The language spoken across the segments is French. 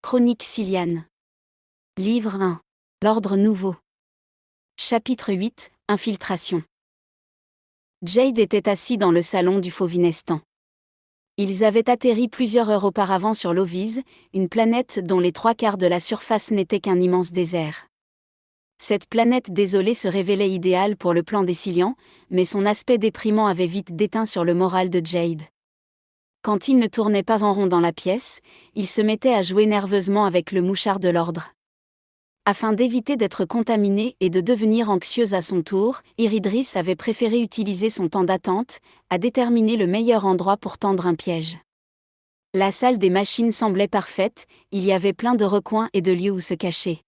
Chronique Siliane. Livre 1. L'ordre nouveau. Chapitre 8. Infiltration. Jade était assis dans le salon du Fauvinestan. Ils avaient atterri plusieurs heures auparavant sur Lovise, une planète dont les 3/4 de la surface n'était qu'un immense désert. Cette planète désolée se révélait idéale pour le plan des Silians, mais son aspect déprimant avait vite déteint sur le moral de Jade. Quand il ne tournait pas en rond dans la pièce, il se mettait à jouer nerveusement avec le mouchard de l'ordre. Afin d'éviter d'être contaminé et de devenir anxieuse à son tour, Iridris avait préféré utiliser son temps d'attente à déterminer le meilleur endroit pour tendre un piège. La salle des machines semblait parfaite, il y avait plein de recoins et de lieux où se cacher.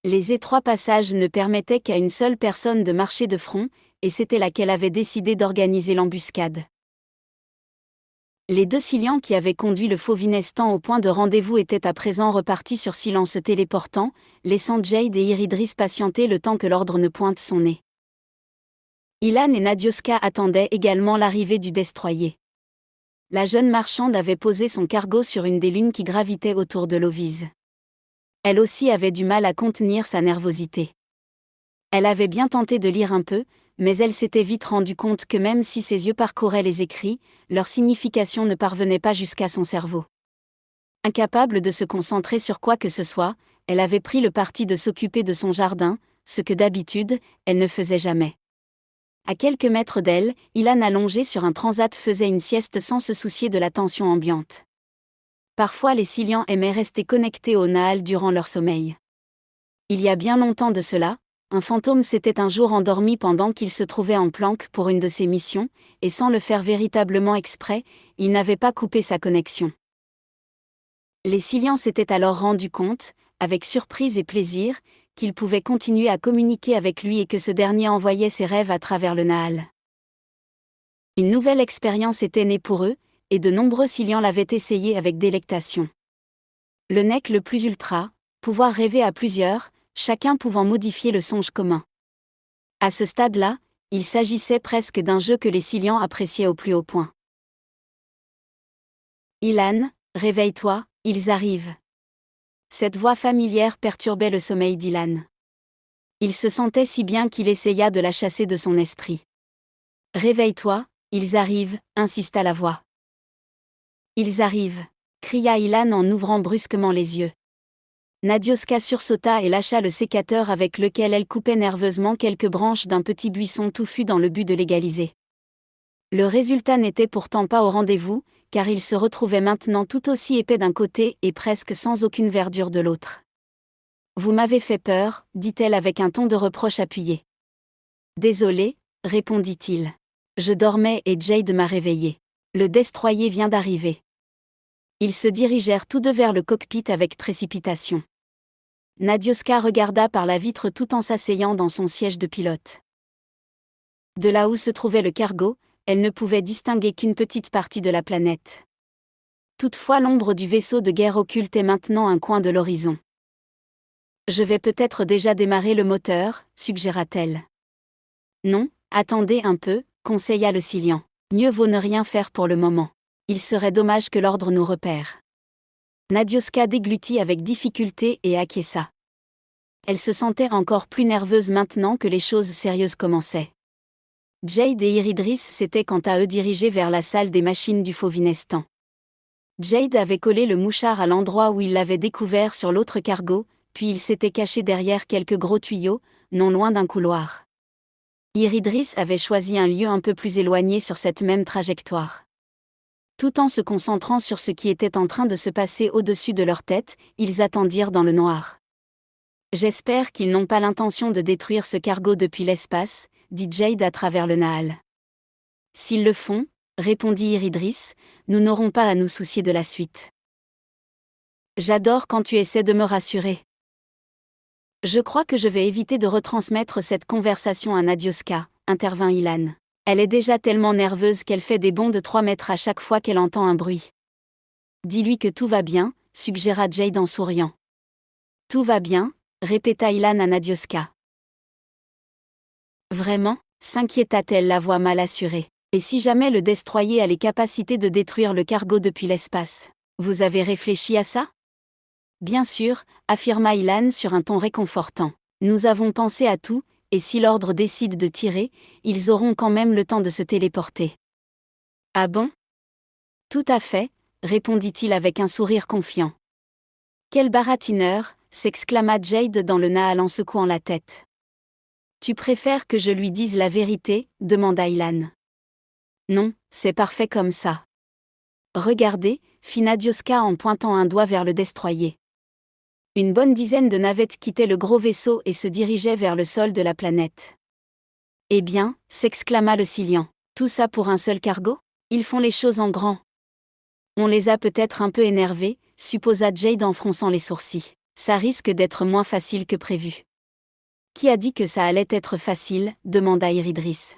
Les étroits passages ne permettaient qu'à une seule personne de marcher de front, et c'était là qu'elle avait décidé d'organiser l'embuscade. Les 2 Silians qui avaient conduit le Fauvinestan au point de rendez-vous étaient à présent repartis sur Silence se téléportant, laissant Jade et Iridris patienter le temps que l'ordre ne pointe son nez. Ilan et Nadioska attendaient également l'arrivée du destroyer. La jeune marchande avait posé son cargo sur une des lunes qui gravitaient autour de Lovise. Elle aussi avait du mal à contenir sa nervosité. Elle avait bien tenté de lire un peu, mais elle s'était vite rendue compte que même si ses yeux parcouraient les écrits, leur signification ne parvenait pas jusqu'à son cerveau. Incapable de se concentrer sur quoi que ce soit, elle avait pris le parti de s'occuper de son jardin, ce que d'habitude, elle ne faisait jamais. À quelques mètres d'elle, Ilan allongé sur un transat faisait une sieste sans se soucier de la tension ambiante. Parfois les Silians aimaient rester connectés au Naal durant leur sommeil. Il y a bien longtemps de cela, un fantôme s'était un jour endormi pendant qu'il se trouvait en planque pour une de ses missions, et sans le faire véritablement exprès, il n'avait pas coupé sa connexion. Les Silians s'étaient alors rendus compte, avec surprise et plaisir, qu'ils pouvaient continuer à communiquer avec lui et que ce dernier envoyait ses rêves à travers le Naal. Une nouvelle expérience était née pour eux, et de nombreux Silians l'avaient essayé avec délectation. Le nec le plus ultra, pouvoir rêver à plusieurs, chacun pouvant modifier le songe commun. À ce stade-là, il s'agissait presque d'un jeu que les Silians appréciaient au plus haut point. Ilan, réveille-toi, ils arrivent. Cette voix familière perturbait le sommeil d'Ilan. Il se sentait si bien qu'il essaya de la chasser de son esprit. Réveille-toi, ils arrivent, insista la voix. Ils arrivent, cria Ilan en ouvrant brusquement les yeux. Nadioska sursauta et lâcha le sécateur avec lequel elle coupait nerveusement quelques branches d'un petit buisson touffu dans le but de l'égaliser. Le résultat n'était pourtant pas au rendez-vous, car il se retrouvait maintenant tout aussi épais d'un côté et presque sans aucune verdure de l'autre. « Vous m'avez fait peur », dit-elle avec un ton de reproche appuyé. « Désolé », répondit-il. « Je dormais et Jade m'a réveillé. Le destroyer vient d'arriver. » Ils se dirigèrent tous deux vers le cockpit avec précipitation. Nadioska regarda par la vitre tout en s'asseyant dans son siège de pilote. De là où se trouvait le cargo, elle ne pouvait distinguer qu'une petite partie de la planète. Toutefois l'ombre du vaisseau de guerre occultait maintenant un coin de l'horizon. « Je vais peut-être déjà démarrer le moteur », suggéra-t-elle. « Non, attendez un peu », conseilla le Silian. « Mieux vaut ne rien faire pour le moment. Il serait dommage que l'ordre nous repère. » Nadioska déglutit avec difficulté et acquiesça. Elle se sentait encore plus nerveuse maintenant que les choses sérieuses commençaient. Jade et Iridris s'étaient quant à eux dirigés vers la salle des machines du Fauvinestan. Jade avait collé le mouchard à l'endroit où il l'avait découvert sur l'autre cargo, puis il s'était caché derrière quelques gros tuyaux, non loin d'un couloir. Iridris avait choisi un lieu un peu plus éloigné sur cette même trajectoire. Tout en se concentrant sur ce qui était en train de se passer au-dessus de leur tête, ils attendirent dans le noir. « J'espère qu'ils n'ont pas l'intention de détruire ce cargo depuis l'espace », dit Jade à travers le Naal. « S'ils le font, » répondit Iridris, « nous n'aurons pas à nous soucier de la suite. » « J'adore quand tu essaies de me rassurer. » « Je crois que je vais éviter de retransmettre cette conversation à Nadioska, » intervint Ilan. « Elle est déjà tellement nerveuse qu'elle fait des bonds de 3 mètres à chaque fois qu'elle entend un bruit. »« Dis-lui que tout va bien, » suggéra Jade en souriant. « Tout va bien ?» répéta Ilan à Nadioska. « Vraiment ?» s'inquiéta-t-elle la voix mal assurée. « Et si jamais le destroyer a les capacités de détruire le cargo depuis l'espace ? Vous avez réfléchi à ça ? Bien sûr, affirma Ilan sur un ton réconfortant. Nous avons pensé à tout, et si l'ordre décide de tirer, ils auront quand même le temps de se téléporter. Ah bon? Tout à fait, répondit-il avec un sourire confiant. Quel baratineur, s'exclama Jade dans le Nahal en secouant la tête. Tu préfères que je lui dise la vérité, demanda Ilan. Non, c'est parfait comme ça. Regardez, fit Nadioska en pointant un doigt vers le destroyer. Une bonne dizaine de navettes quittaient le gros vaisseau et se dirigeaient vers le sol de la planète. Eh bien, s'exclama le Silian, tout ça pour un seul cargo? Ils font les choses en grand. On les a peut-être un peu énervés, supposa Jade en fronçant les sourcils. Ça risque d'être moins facile que prévu. Qui a dit que ça allait être facile, demanda Iridris.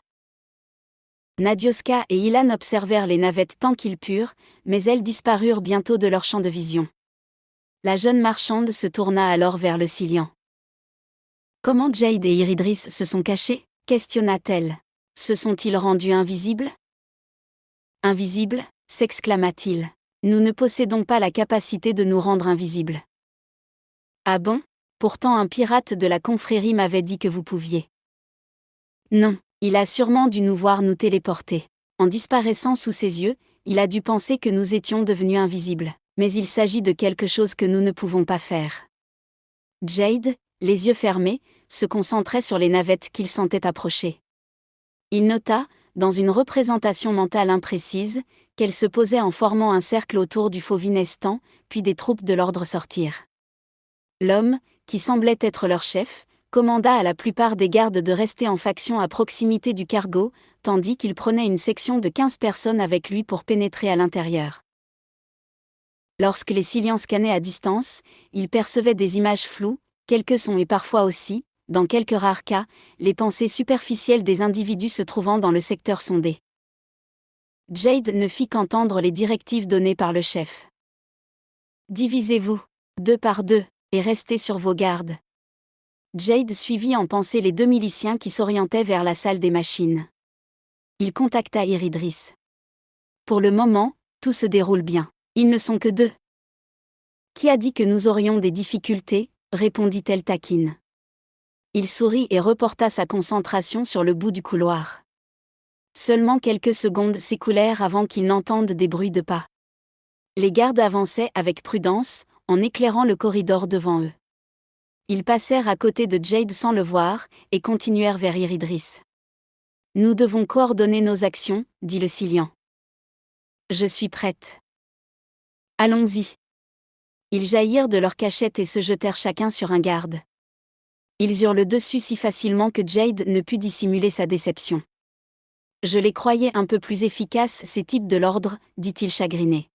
Nadioska et Ilan observèrent les navettes tant qu'ils purent, mais elles disparurent bientôt de leur champ de vision. La jeune marchande se tourna alors vers le Silian. Comment Jade et Iridris se sont cachés? Questionna-t-elle. Se sont-ils rendus invisibles? Invisibles, s'exclama-t-il. Nous ne possédons pas la capacité de nous rendre invisibles. Ah bon? Pourtant un pirate de la confrérie m'avait dit que vous pouviez. Non, il a sûrement dû nous voir nous téléporter. En disparaissant sous ses yeux, il a dû penser que nous étions devenus invisibles. Mais il s'agit de quelque chose que nous ne pouvons pas faire. Jade, les yeux fermés, se concentrait sur les navettes qu'il sentait approcher. Il nota, dans une représentation mentale imprécise, qu'elles se posaient en formant un cercle autour du fauve Vinestan, puis des troupes de l'ordre sortirent. L'homme, qui semblait être leur chef, commanda à la plupart des gardes de rester en faction à proximité du cargo, tandis qu'il prenait une section de 15 personnes avec lui pour pénétrer à l'intérieur. Lorsque les Silians scannaient à distance, ils percevaient des images floues, quelques sons et parfois aussi, dans quelques rares cas, les pensées superficielles des individus se trouvant dans le secteur sondé. Jade ne fit qu'entendre les directives données par le chef. Divisez-vous, 2 par 2, et restez sur vos gardes. Jade suivit en pensée les 2 miliciens qui s'orientaient vers la salle des machines. Il contacta Iridris. Pour le moment, tout se déroule bien. Ils ne sont que 2. Qui a dit que nous aurions des difficultés, répondit-elle taquine. Il sourit et reporta sa concentration sur le bout du couloir. Seulement quelques secondes s'écoulèrent avant qu'ils n'entendent des bruits de pas. Les gardes avançaient avec prudence, en éclairant le corridor devant eux. Ils passèrent à côté de Jade sans le voir, et continuèrent vers Iridris. Nous devons coordonner nos actions, dit le Silian. Je suis prête. Allons-y. Ils jaillirent de leur cachette et se jetèrent chacun sur un garde. Ils eurent le dessus si facilement que Jade ne put dissimuler sa déception. Je les croyais un peu plus efficaces, ces types de l'ordre, dit-il chagriné.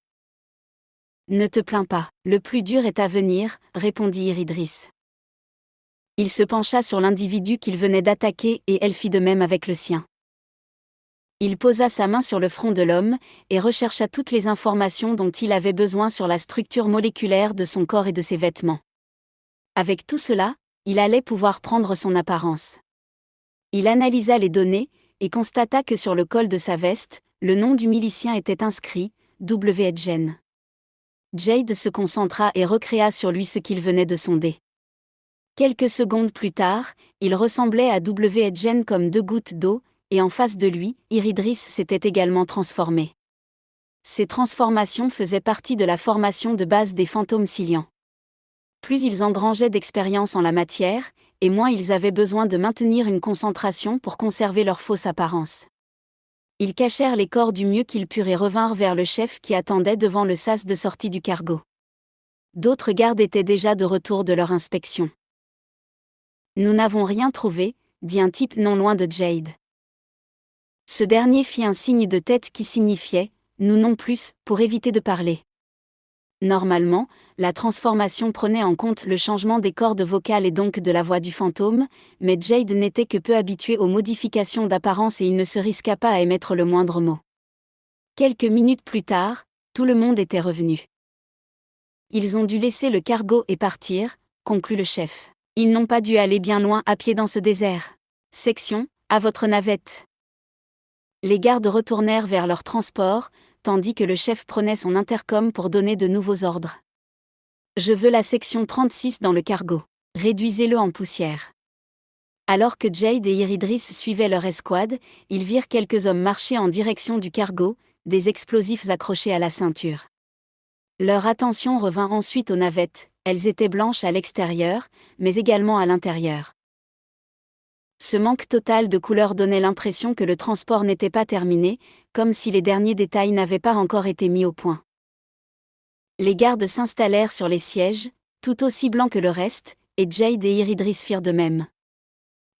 Ne te plains pas, le plus dur est à venir, répondit Iridris. Il se pencha sur l'individu qu'il venait d'attaquer et elle fit de même avec le sien. Il posa sa main sur le front de l'homme, et rechercha toutes les informations dont il avait besoin sur la structure moléculaire de son corps et de ses vêtements. Avec tout cela, il allait pouvoir prendre son apparence. Il analysa les données, et constata que sur le col de sa veste, le nom du milicien était inscrit, W. Edgen. Jade se concentra et recréa sur lui ce qu'il venait de sonder. Quelques secondes plus tard, il ressemblait à W. Edgen comme 2 gouttes d'eau, et en face de lui, Iridris s'était également transformé. Ces transformations faisaient partie de la formation de base des fantômes Silians. Plus ils engrangeaient d'expérience en la matière, et moins ils avaient besoin de maintenir une concentration pour conserver leur fausse apparence. Ils cachèrent les corps du mieux qu'ils purent et revinrent vers le chef qui attendait devant le sas de sortie du cargo. D'autres gardes étaient déjà de retour de leur inspection. Nous n'avons rien trouvé, dit un type non loin de Jade. Ce dernier fit un signe de tête qui signifiait « nous non plus » pour éviter de parler. Normalement, la transformation prenait en compte le changement des cordes vocales et donc de la voix du fantôme, mais Jade n'était que peu habitué aux modifications d'apparence et il ne se risqua pas à émettre le moindre mot. Quelques minutes plus tard, tout le monde était revenu. Ils ont dû laisser le cargo et partir, conclut le chef. Ils n'ont pas dû aller bien loin à pied dans ce désert. Section, à votre navette. Les gardes retournèrent vers leur transport, tandis que le chef prenait son intercom pour donner de nouveaux ordres. Je veux la section 36 dans le cargo. Réduisez-le en poussière. Alors que Jade et Iridris suivaient leur escouade, ils virent quelques hommes marcher en direction du cargo, des explosifs accrochés à la ceinture. Leur attention revint ensuite aux navettes, elles étaient blanches à l'extérieur, mais également à l'intérieur. Ce manque total de couleur donnait l'impression que le transport n'était pas terminé, comme si les derniers détails n'avaient pas encore été mis au point. Les gardes s'installèrent sur les sièges, tout aussi blancs que le reste, et Jade et Iridris firent de même.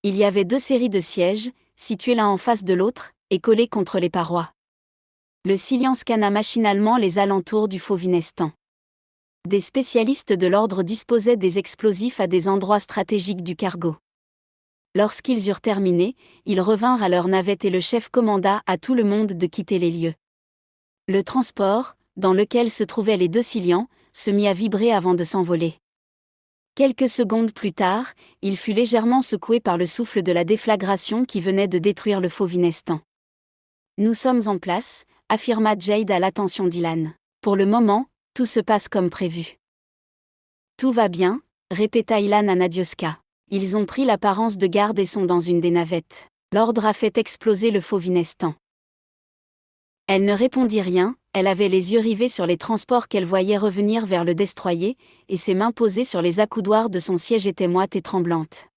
Il y avait 2 séries de sièges, situés l'un en face de l'autre, et collés contre les parois. Le Cillian scanna machinalement les alentours du faux Vinestan. Des spécialistes de l'ordre disposaient des explosifs à des endroits stratégiques du cargo. Lorsqu'ils eurent terminé, ils revinrent à leur navette et le chef commanda à tout le monde de quitter les lieux. Le transport, dans lequel se trouvaient les 2 Cillians, se mit à vibrer avant de s'envoler. Quelques secondes plus tard, il fut légèrement secoué par le souffle de la déflagration qui venait de détruire le faux Vinestan. « Nous sommes en place », affirma Jade à l'attention d'Ilan. « Pour le moment, tout se passe comme prévu. »« Tout va bien », répéta Ilan à Nadioska. « Ils ont pris l'apparence de garde et sont dans une des navettes. L'ordre a fait exploser le faux Vinestan. » Elle ne répondit rien, elle avait les yeux rivés sur les transports qu'elle voyait revenir vers le destroyer, et ses mains posées sur les accoudoirs de son siège étaient moites et tremblantes.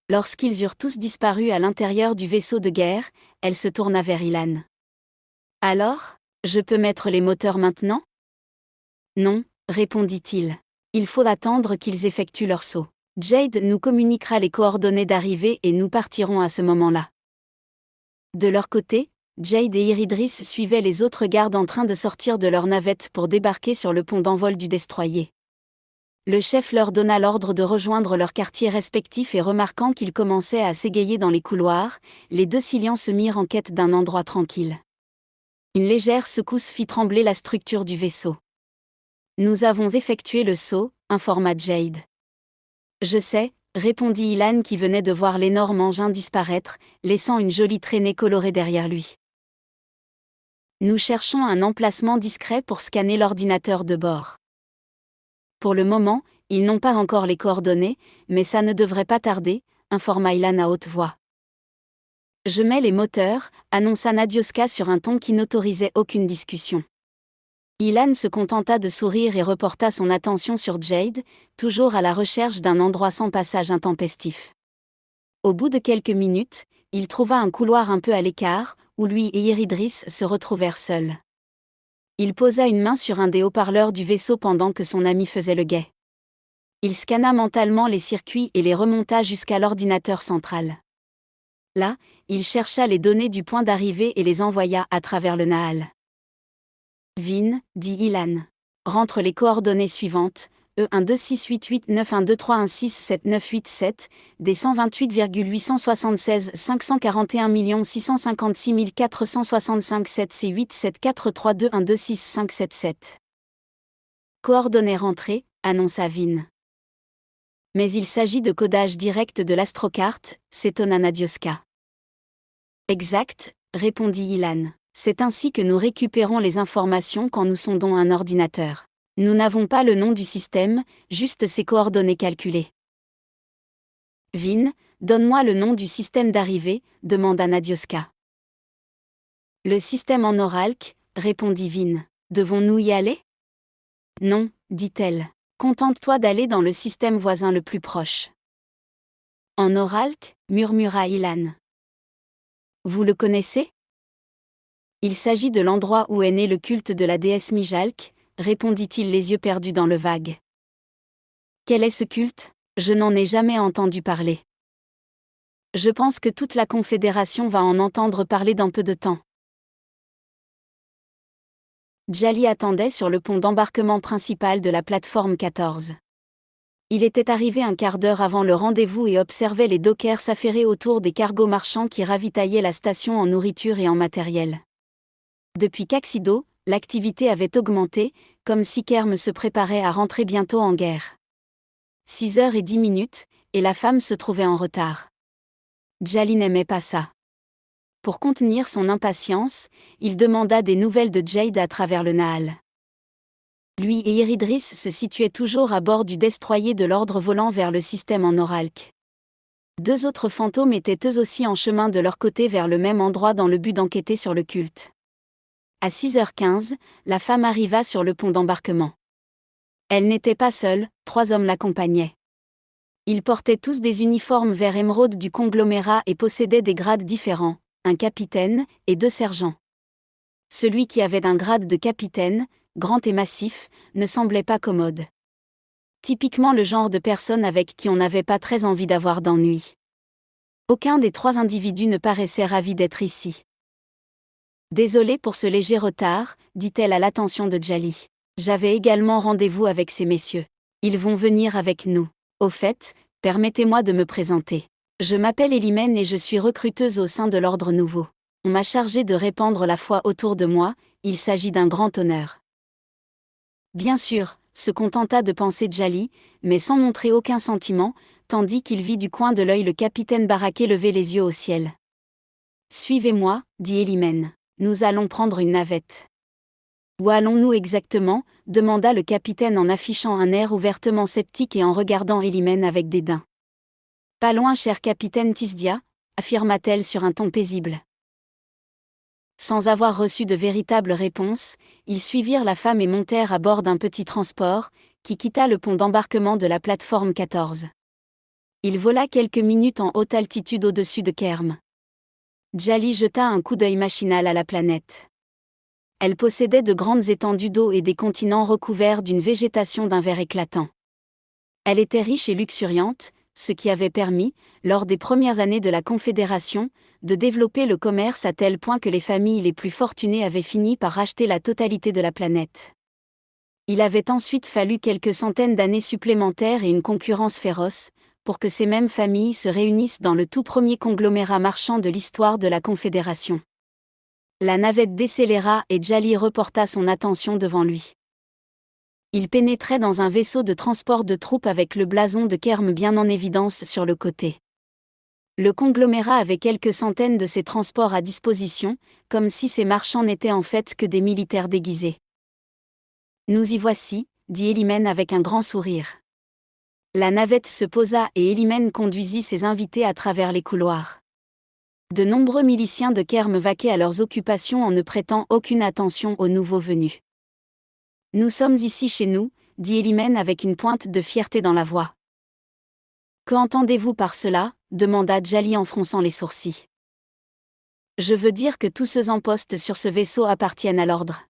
Lorsqu'ils eurent tous disparu à l'intérieur du vaisseau de guerre, elle se tourna vers Ilan. « Alors, je peux mettre les moteurs maintenant ?»« Non, » répondit-il. « Il faut attendre qu'ils effectuent leur saut. Jade nous communiquera les coordonnées d'arrivée et nous partirons à ce moment-là. » De leur côté, Jade et Iridris suivaient les autres gardes en train de sortir de leur navette pour débarquer sur le pont d'envol du destroyer. Le chef leur donna l'ordre de rejoindre leurs quartiers respectifs et remarquant qu'ils commençaient à s'égayer dans les couloirs, les 2 Cillians se mirent en quête d'un endroit tranquille. Une légère secousse fit trembler la structure du vaisseau. « Nous avons effectué le saut », informa Jade. « Je sais », répondit Ilan qui venait de voir l'énorme engin disparaître, laissant une jolie traînée colorée derrière lui. « Nous cherchons un emplacement discret pour scanner l'ordinateur de bord. Pour le moment, ils n'ont pas encore les coordonnées, mais ça ne devrait pas tarder, informa Ilan à haute voix. « Je mets les moteurs », annonça Nadioska sur un ton qui n'autorisait aucune discussion. Ilan se contenta de sourire et reporta son attention sur Jade, toujours à la recherche d'un endroit sans passage intempestif. Au bout de quelques minutes, il trouva un couloir un peu à l'écart, où lui et Iridris se retrouvèrent seuls. Il posa une main sur un des haut-parleurs du vaisseau pendant que son ami faisait le guet. Il scanna mentalement les circuits et les remonta jusqu'à l'ordinateur central. Là, il chercha les données du point d'arrivée et les envoya à travers le Nahal. « Vin, » dit Ilan. « Rentre les coordonnées suivantes, E126889123167987, des 128,876 541 656 465 7C87432126577. » Coordonnées rentrées, annonça Vin. « Mais il s'agit de codage direct de l'astrocarte », s'étonna Nadioska. « Exact, » répondit Ilan. « C'est ainsi que nous récupérons les informations quand nous sondons un ordinateur. Nous n'avons pas le nom du système, juste ses coordonnées calculées. »« Vin, donne-moi le nom du système d'arrivée, » demanda Nadioska. « Le système en Oralk, » répondit Vin. « Devons-nous y aller ?»« Non, » dit-elle. « Contente-toi d'aller dans le système voisin le plus proche. »« En Oralk » murmura Ilan. « Vous le connaissez ? » « Il s'agit de l'endroit où est né le culte de la déesse Mijalk, » répondit-il les yeux perdus dans le vague. « Quel est ce culte ? Je n'en ai jamais entendu parler. »« Je pense que toute la Confédération va en entendre parler dans peu de temps. » Djali attendait sur le pont d'embarquement principal de la plateforme 14. Il était arrivé un quart d'heure avant le rendez-vous et observait les dockers s'affairer autour des cargos marchands qui ravitaillaient la station en nourriture et en matériel. Depuis qu'Axido, l'activité avait augmenté, comme si Kerm se préparait à rentrer bientôt en guerre. 6h10, et la femme se trouvait en retard. Djali n'aimait pas ça. Pour contenir son impatience, il demanda des nouvelles de Jade à travers le Nahal. Lui et Iridris se situaient toujours à bord du destroyer de l'ordre volant vers le système en Oralk. 2 autres fantômes étaient eux aussi en chemin de leur côté vers le même endroit dans le but d'enquêter sur le culte. À 6h15, la femme arriva sur le pont d'embarquement. Elle n'était pas seule, 3 hommes l'accompagnaient. Ils portaient tous des uniformes vert émeraude du conglomérat et possédaient des grades différents, un capitaine et 2 sergents. Celui qui avait un grade de capitaine, grand et massif, ne semblait pas commode. Typiquement le genre de personne avec qui on n'avait pas très envie d'avoir d'ennui. Aucun des 3 individus ne paraissait ravi d'être ici. Désolée pour ce léger retard, dit-elle à l'attention de Djali. J'avais également rendez-vous avec ces messieurs. Ils vont venir avec nous. Au fait, permettez-moi de me présenter. Je m'appelle Elimène et je suis recruteuse au sein de l'Ordre Nouveau. On m'a chargée de répandre la foi autour de moi, il s'agit d'un grand honneur. Bien sûr, se contenta de penser Djali, mais sans montrer aucun sentiment, tandis qu'il vit du coin de l'œil le capitaine Baraké lever les yeux au ciel. Suivez-moi, dit Elimène. Nous allons prendre une navette. Où allons-nous exactement demanda le capitaine en affichant un air ouvertement sceptique et en regardant Elimène avec dédain. Pas loin, cher capitaine Tisdia, affirma-t-elle sur un ton paisible. Sans avoir reçu de véritable réponse, ils suivirent la femme et montèrent à bord d'un petit transport, qui quitta le pont d'embarquement de la plateforme 14. Il vola quelques minutes en haute altitude au-dessus de Kerm. Djali jeta un coup d'œil machinal à la planète. Elle possédait de grandes étendues d'eau et des continents recouverts d'une végétation d'un vert éclatant. Elle était riche et luxuriante, ce qui avait permis, lors des premières années de la Confédération, de développer le commerce à tel point que les familles les plus fortunées avaient fini par racheter la totalité de la planète. Il avait ensuite fallu quelques centaines d'années supplémentaires et une concurrence féroce, pour que ces mêmes familles se réunissent dans le tout premier conglomérat marchand de l'histoire de la Confédération. La navette décéléra et Djali reporta son attention devant lui. Il pénétrait dans un vaisseau de transport de troupes avec le blason de Kerm bien en évidence sur le côté. Le conglomérat avait quelques centaines de ces transports à disposition, comme si ces marchands n'étaient en fait que des militaires déguisés. Nous y voici, dit Elimène avec un grand sourire. La navette se posa et Elimène conduisit ses invités à travers les couloirs. De nombreux miliciens de Kerm vaquaient à leurs occupations en ne prêtant aucune attention aux nouveaux venus. Nous sommes ici chez nous, dit Elimène avec une pointe de fierté dans la voix. Qu'entendez-vous par cela demanda Djali en fronçant les sourcils. Je veux dire que tous ceux en poste sur ce vaisseau appartiennent à l'ordre.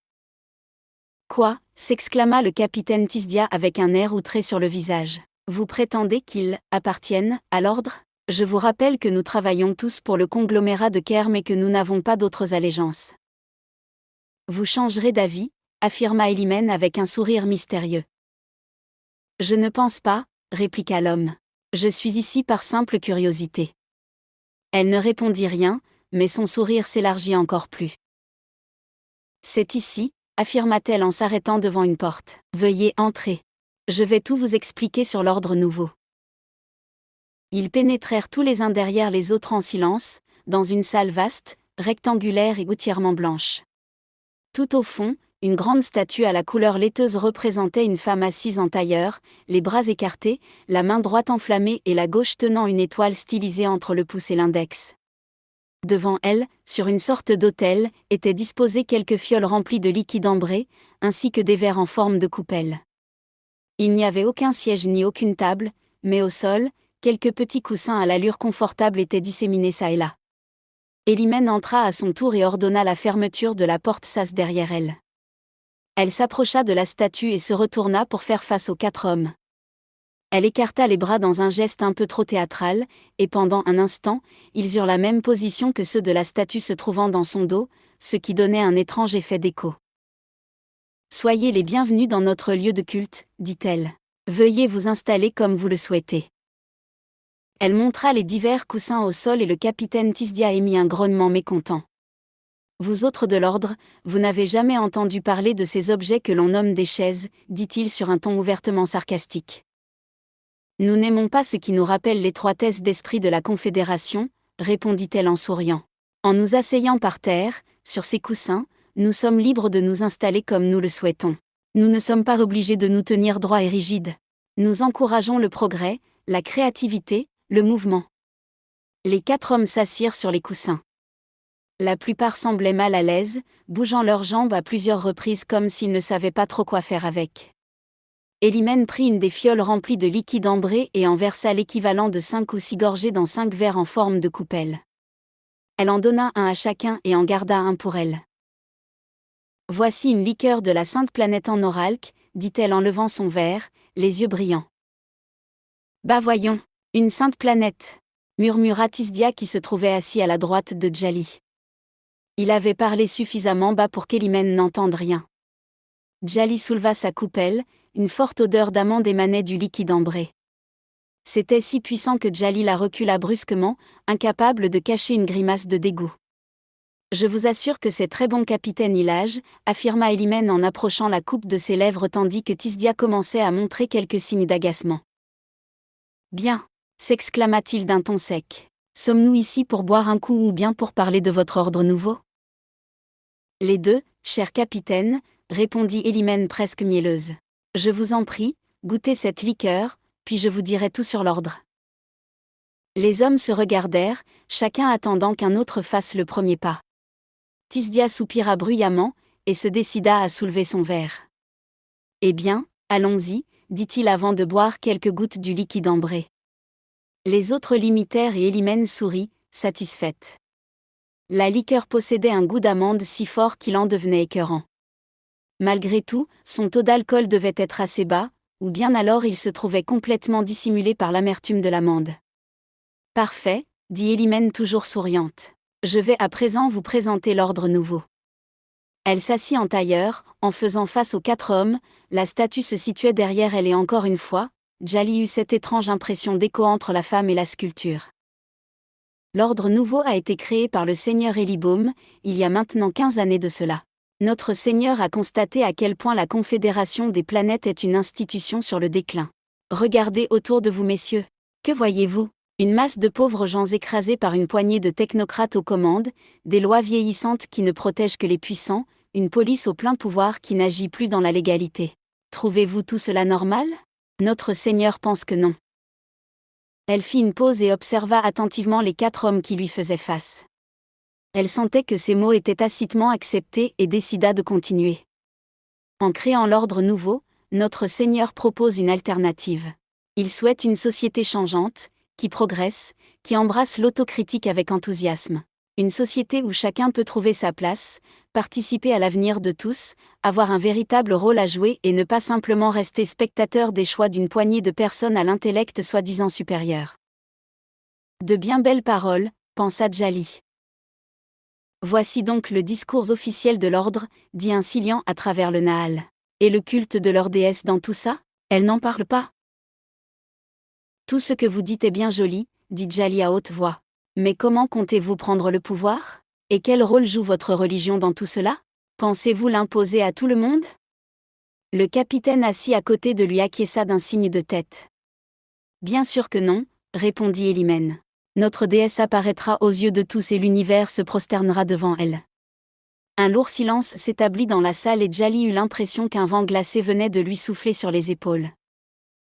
Quoi s'exclama le capitaine Tisdia avec un air outré sur le visage. Vous prétendez qu'ils appartiennent à l'ordre? Je vous rappelle que nous travaillons tous pour le conglomérat de Kerm et que nous n'avons pas d'autres allégeances. Vous changerez d'avis, affirma Elimène avec un sourire mystérieux. Je ne pense pas, répliqua l'homme. Je suis ici par simple curiosité. Elle ne répondit rien, mais son sourire s'élargit encore plus. C'est ici, affirma-t-elle en s'arrêtant devant une porte. Veuillez entrer. Je vais tout vous expliquer sur l'ordre nouveau. Ils pénétrèrent tous les uns derrière les autres en silence, dans une salle vaste, rectangulaire et entièrement blanche. Tout au fond, une grande statue à la couleur laiteuse représentait une femme assise en tailleur, les bras écartés, la main droite enflammée et la gauche tenant une étoile stylisée entre le pouce et l'index. Devant elle, sur une sorte d'autel, étaient disposées quelques fioles remplies de liquide ambré, ainsi que des verres en forme de coupelle. Il n'y avait aucun siège ni aucune table, mais au sol, quelques petits coussins à l'allure confortable étaient disséminés çà et là. Elimène entra à son tour et ordonna la fermeture de la porte sas derrière elle. Elle s'approcha de la statue et se retourna pour faire face aux 4 hommes. Elle écarta les bras dans un geste un peu trop théâtral, et pendant un instant, ils eurent la même position que ceux de la statue se trouvant dans son dos, ce qui donnait un étrange effet d'écho. « Soyez les bienvenus dans notre lieu de culte, dit-elle. Veuillez vous installer comme vous le souhaitez. » Elle montra les divers coussins au sol et le capitaine Tisdia émit un grognement mécontent. Vous autres de l'ordre, vous n'avez jamais entendu parler de ces objets que l'on nomme des chaises, dit-il sur un ton ouvertement sarcastique. Nous n'aimons pas ce qui nous rappelle l'étroitesse d'esprit de la Confédération, répondit-elle en souriant. En nous asseyant par terre, sur ces coussins, nous sommes libres de nous installer comme nous le souhaitons. Nous ne sommes pas obligés de nous tenir droit et rigide. Nous encourageons le progrès, la créativité, le mouvement. Les 4 hommes s'assirent sur les coussins. La plupart semblaient mal à l'aise, bougeant leurs jambes à plusieurs reprises comme s'ils ne savaient pas trop quoi faire avec. Elimène prit une des fioles remplies de liquide ambré et en versa l'équivalent de 5 ou 6 gorgées dans 5 verres en forme de coupelle. Elle en donna un à chacun et en garda un pour elle. Voici une liqueur de la sainte planète en Oralk, dit-elle en levant son verre, les yeux brillants. Bah voyons, une sainte planète, murmura Tisdia qui se trouvait assis à la droite de Djali. Il avait parlé suffisamment bas pour qu'Elimène n'entende rien. Djali souleva sa coupelle, une forte odeur d'amande émanait du liquide ambré. C'était si puissant que Djali la recula brusquement, incapable de cacher une grimace de dégoût. Je vous assure que c'est très bon, capitaine Ilage, affirma Elimène en approchant la coupe de ses lèvres tandis que Tisdia commençait à montrer quelques signes d'agacement. Bien, s'exclama-t-il d'un ton sec. Sommes-nous ici pour boire un coup ou bien pour parler de votre ordre nouveau ? Les deux, cher capitaine, répondit Elimène presque mielleuse. Je vous en prie, goûtez cette liqueur, puis je vous dirai tout sur l'ordre. Les hommes se regardèrent, chacun attendant qu'un autre fasse le premier pas. Tisdia soupira bruyamment, et se décida à soulever son verre. Eh bien, allons-y, dit-il avant de boire quelques gouttes du liquide ambré. Les autres l'imitèrent et Elimène sourit, satisfaite. La liqueur possédait un goût d'amande si fort qu'il en devenait écœurant. Malgré tout, son taux d'alcool devait être assez bas, ou bien alors il se trouvait complètement dissimulé par l'amertume de l'amande. Parfait, dit Elimène toujours souriante. Je vais à présent vous présenter l'ordre nouveau. Elle s'assit en tailleur, en faisant face aux 4 hommes, la statue se situait derrière elle et encore une fois, Djali eut cette étrange impression d'écho entre la femme et la sculpture. L'ordre nouveau a été créé par le seigneur Elibaum, il y a maintenant 15 années de cela. Notre seigneur a constaté à quel point la Confédération des planètes est une institution sur le déclin. Regardez autour de vous, messieurs. Que voyez-vous ? Une masse de pauvres gens écrasés par une poignée de technocrates aux commandes, des lois vieillissantes qui ne protègent que les puissants, une police au plein pouvoir qui n'agit plus dans la légalité. Trouvez-vous tout cela normal ? Notre Seigneur pense que non. Elle fit une pause et observa attentivement les 4 hommes qui lui faisaient face. Elle sentait que ces mots étaient tacitement acceptés et décida de continuer. En créant l'ordre nouveau, notre Seigneur propose une alternative. Il souhaite une société changeante, qui progresse, qui embrasse l'autocritique avec enthousiasme. Une société où chacun peut trouver sa place, participer à l'avenir de tous, avoir un véritable rôle à jouer et ne pas simplement rester spectateur des choix d'une poignée de personnes à l'intellect soi-disant supérieur. De bien belles paroles, pensa Djali. Voici donc le discours officiel de l'ordre, dit un Silian à travers le Nahal. Et le culte de leur déesse dans tout ça ? Elle n'en parle pas. Tout ce que vous dites est bien joli, dit Djali à haute voix. Mais comment comptez-vous prendre le pouvoir ? Et quel rôle joue votre religion dans tout cela ? Pensez-vous l'imposer à tout le monde ? Le capitaine assis à côté de lui acquiesça d'un signe de tête. Bien sûr que non, répondit Elimène. Notre déesse apparaîtra aux yeux de tous et l'univers se prosternera devant elle. Un lourd silence s'établit dans la salle et Djali eut l'impression qu'un vent glacé venait de lui souffler sur les épaules.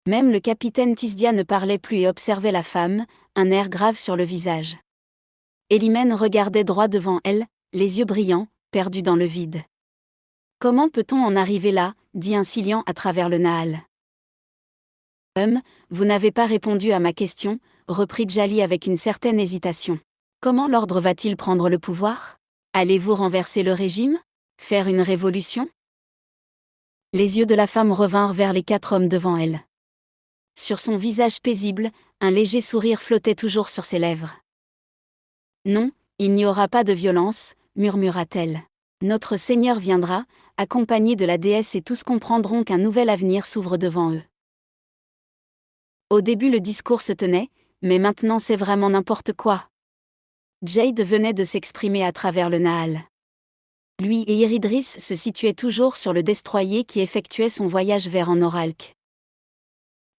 Même le capitaine Tisdia ne parlait plus et observait la femme, un air grave sur le visage. Elimène regardait droit devant elle, les yeux brillants, perdus dans le vide. Comment peut-on en arriver là ? Dit un Silian à travers le Nahal. Vous n'avez pas répondu à ma question, reprit Djali avec une certaine hésitation. Comment l'ordre va-t-il prendre le pouvoir ? Allez-vous renverser le régime ? Faire une révolution ? Les yeux de la femme revinrent vers les 4 hommes devant elle. Sur son visage paisible, un léger sourire flottait toujours sur ses lèvres. Non, il n'y aura pas de violence, murmura-t-elle. Notre Seigneur viendra, accompagné de la déesse et tous comprendront qu'un nouvel avenir s'ouvre devant eux. Au début le discours se tenait, mais maintenant c'est vraiment n'importe quoi. Jade venait de s'exprimer à travers le Nahal. Lui et Iridris se situaient toujours sur le destroyer qui effectuait son voyage vers en Oralk.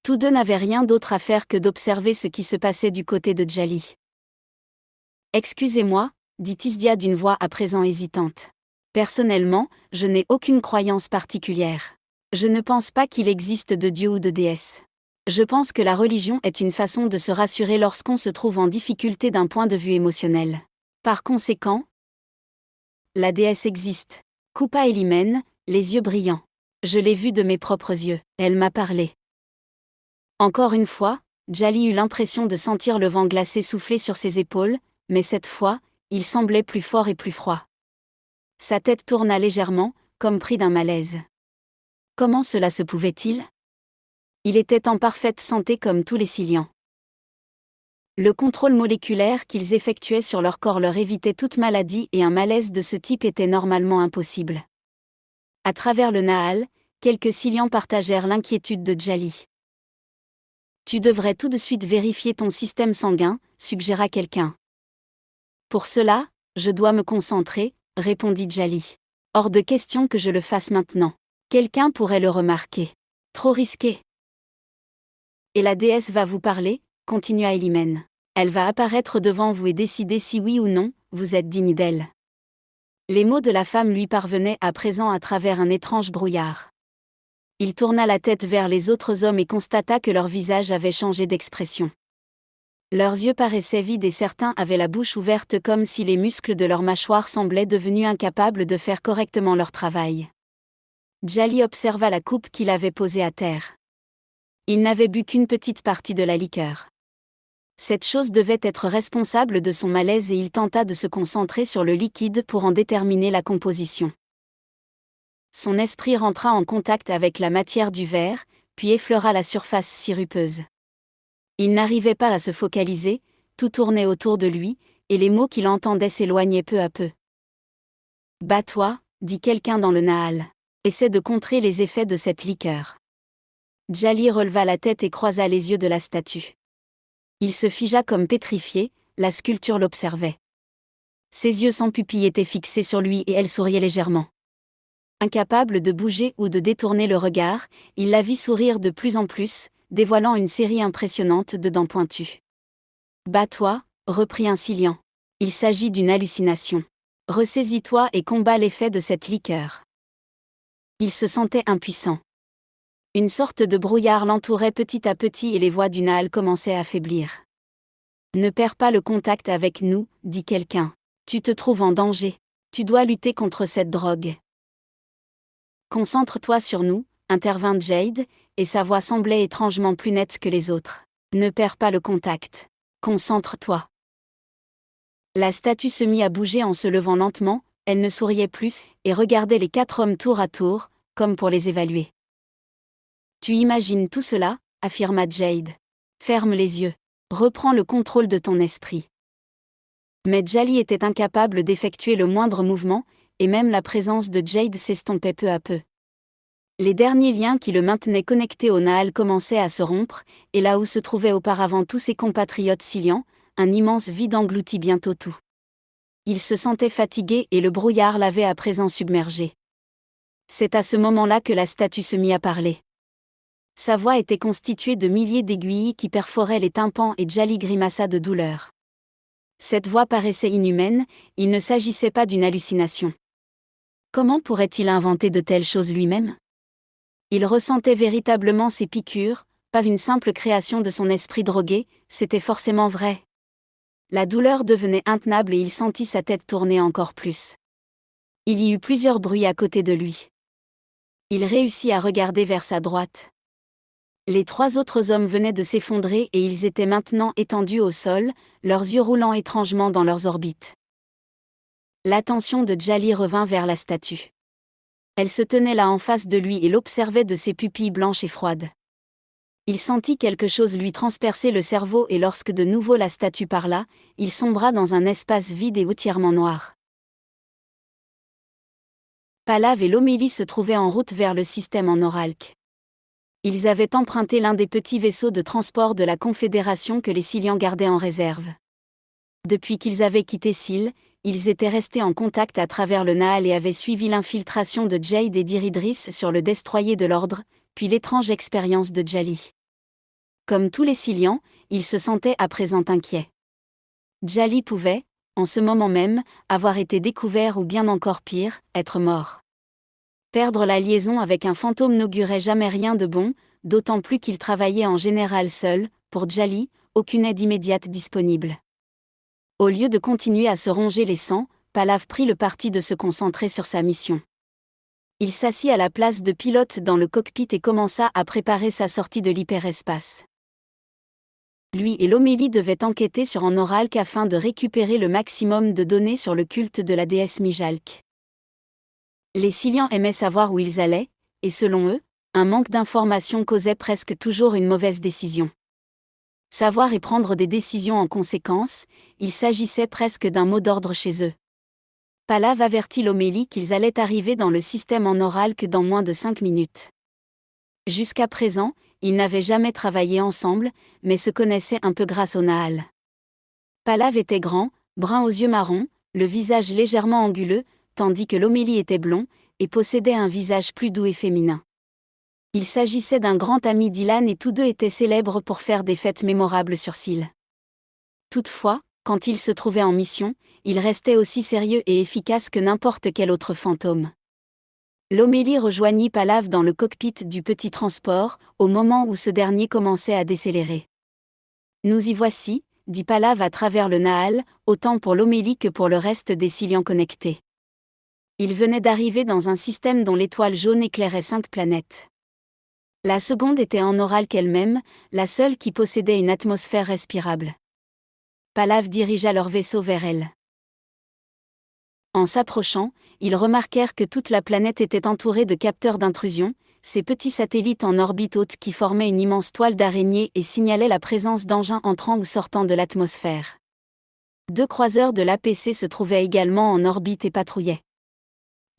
Tous deux n'avaient rien d'autre à faire que d'observer ce qui se passait du côté de Djali. « Excusez-moi, dit Tisdia d'une voix à présent hésitante. Personnellement, je n'ai aucune croyance particulière. Je ne pense pas qu'il existe de dieu ou de déesse. Je pense que la religion est une façon de se rassurer lorsqu'on se trouve en difficulté d'un point de vue émotionnel. Par conséquent, la déesse existe. Coupa Elimène, les yeux brillants. Je l'ai vue de mes propres yeux, elle m'a parlé. Encore une fois, Djali eut l'impression de sentir le vent glacé souffler sur ses épaules, mais cette fois, il semblait plus fort et plus froid. Sa tête tourna légèrement, comme pris d'un malaise. Comment cela se pouvait-il ? Il était en parfaite santé comme tous les Silians. Le contrôle moléculaire qu'ils effectuaient sur leur corps leur évitait toute maladie et un malaise de ce type était normalement impossible. À travers le Nahal, quelques Silians partagèrent l'inquiétude de Djali. Tu devrais tout de suite vérifier ton système sanguin, suggéra quelqu'un. Pour cela, je dois me concentrer, répondit Djali. Hors de question que je le fasse maintenant. Quelqu'un pourrait le remarquer. Trop risqué. Et la déesse va vous parler, continua Elimène. Elle va apparaître devant vous et décider si oui ou non, vous êtes digne d'elle. Les mots de la femme lui parvenaient à présent à travers un étrange brouillard. Il tourna la tête vers les autres hommes et constata que leurs visages avaient changé d'expression. Leurs yeux paraissaient vides et certains avaient la bouche ouverte comme si les muscles de leur mâchoire semblaient devenus incapables de faire correctement leur travail. Djali observa la coupe qu'il avait posée à terre. Il n'avait bu qu'une petite partie de la liqueur. Cette chose devait être responsable de son malaise et il tenta de se concentrer sur le liquide pour en déterminer la composition. Son esprit rentra en contact avec la matière du verre, puis effleura la surface sirupeuse. Il n'arrivait pas à se focaliser, tout tournait autour de lui, et les mots qu'il entendait s'éloignaient peu à peu. « Bats-toi » dit quelqu'un dans le Nahal. « Essaie de contrer les effets de cette liqueur. » Djali releva la tête et croisa les yeux de la statue. Il se figea comme pétrifié, la sculpture l'observait. Ses yeux sans pupille étaient fixés sur lui et elle souriait légèrement. Incapable de bouger ou de détourner le regard, il la vit sourire de plus en plus, dévoilant une série impressionnante de dents pointues. « Bats-toi » reprit un Silian. « Il s'agit d'une hallucination. Ressaisis-toi et combats l'effet de cette liqueur. » Il se sentait impuissant. Une sorte de brouillard l'entourait petit à petit et les voix du Nahal commençaient à faiblir. « Ne perds pas le contact avec nous, dit quelqu'un. Tu te trouves en danger. Tu dois lutter contre cette drogue. Concentre-toi sur nous, intervint Jade, et sa voix semblait étrangement plus nette que les autres. Ne perds pas le contact. Concentre-toi. La statue se mit à bouger en se levant lentement, elle ne souriait plus, et regardait les 4 hommes tour à tour, comme pour les évaluer. Tu imagines tout cela, affirma Jade. Ferme les yeux. Reprends le contrôle de ton esprit. Mais Djali était incapable d'effectuer le moindre mouvement, et même la présence de Jade s'estompait peu à peu. Les derniers liens qui le maintenaient connecté au Nahal commençaient à se rompre, et là où se trouvaient auparavant tous ses compatriotes Silians, un immense vide engloutit bientôt tout. Il se sentait fatigué et le brouillard l'avait à présent submergé. C'est à ce moment-là que la statue se mit à parler. Sa voix était constituée de milliers d'aiguilles qui perforaient les tympans et Djali grimaça de douleur. Cette voix paraissait inhumaine, il ne s'agissait pas d'une hallucination. Comment pourrait-il inventer de telles choses lui-même ? Il ressentait véritablement ces piqûres, pas une simple création de son esprit drogué, c'était forcément vrai. La douleur devenait intenable et il sentit sa tête tourner encore plus. Il y eut plusieurs bruits à côté de lui. Il réussit à regarder vers sa droite. Les 3 autres hommes venaient de s'effondrer et ils étaient maintenant étendus au sol, leurs yeux roulant étrangement dans leurs orbites. L'attention de Djali revint vers la statue. Elle se tenait là en face de lui et l'observait de ses pupilles blanches et froides. Il sentit quelque chose lui transpercer le cerveau et lorsque de nouveau la statue parla, il sombra dans un espace vide et entièrement noir. Palav et Lomélie se trouvaient en route vers le système en Oralque. Ils avaient emprunté l'un des petits vaisseaux de transport de la Confédération que les Silians gardaient en réserve. Depuis qu'ils avaient quitté Syl, ils étaient restés en contact à travers le Nahal et avaient suivi l'infiltration de Jade et d'Iridris sur le destroyer de l'Ordre, puis l'étrange expérience de Djali. Comme tous les Silians, ils se sentaient à présent inquiets. Djali pouvait, en ce moment même, avoir été découvert ou bien encore pire, être mort. Perdre la liaison avec un fantôme n'augurait jamais rien de bon, d'autant plus qu'il travaillait en général seul. Pour Djali, aucune aide immédiate disponible. Au lieu de continuer à se ronger les sangs, Pallav prit le parti de se concentrer sur sa mission. Il s'assit à la place de pilote dans le cockpit et commença à préparer sa sortie de l'hyperespace. Lui et l'Homélie devaient enquêter sur Anoralk afin de récupérer le maximum de données sur le culte de la déesse Mijalk. Les Silians aimaient savoir où ils allaient, et selon eux, un manque d'informations causait presque toujours une mauvaise décision. Savoir et prendre des décisions en conséquence, il s'agissait presque d'un mot d'ordre chez eux. Pallav avertit l'Homélie qu'ils allaient arriver dans le système Anoralk dans moins de 5 minutes. Jusqu'à présent, ils n'avaient jamais travaillé ensemble, mais se connaissaient un peu grâce au Nahal. Pallav était grand, brun aux yeux marrons, le visage légèrement anguleux, tandis que l'Homélie était blond, et possédait un visage plus doux et féminin. Il s'agissait d'un grand ami d'Ilan et tous deux étaient célèbres pour faire des fêtes mémorables sur Syl. Toutefois, quand ils se trouvaient en mission, ils restaient aussi sérieux et efficaces que n'importe quel autre fantôme. L'Homélie rejoignit Pallav dans le cockpit du petit transport, au moment où ce dernier commençait à décélérer. « Nous y voici », dit Pallav à travers le Nahal, autant pour l'Homélie que pour le reste des Silians connectés. Il venait d'arriver dans un système dont l'étoile jaune éclairait 5 planètes. La seconde était Anoralk elle-même, la seule qui possédait une atmosphère respirable. Pallav dirigea leur vaisseau vers elle. En s'approchant, ils remarquèrent que toute la planète était entourée de capteurs d'intrusion, ces petits satellites en orbite haute qui formaient une immense toile d'araignée et signalaient la présence d'engins entrant ou sortant de l'atmosphère. 2 croiseurs de l'APC se trouvaient également en orbite et patrouillaient.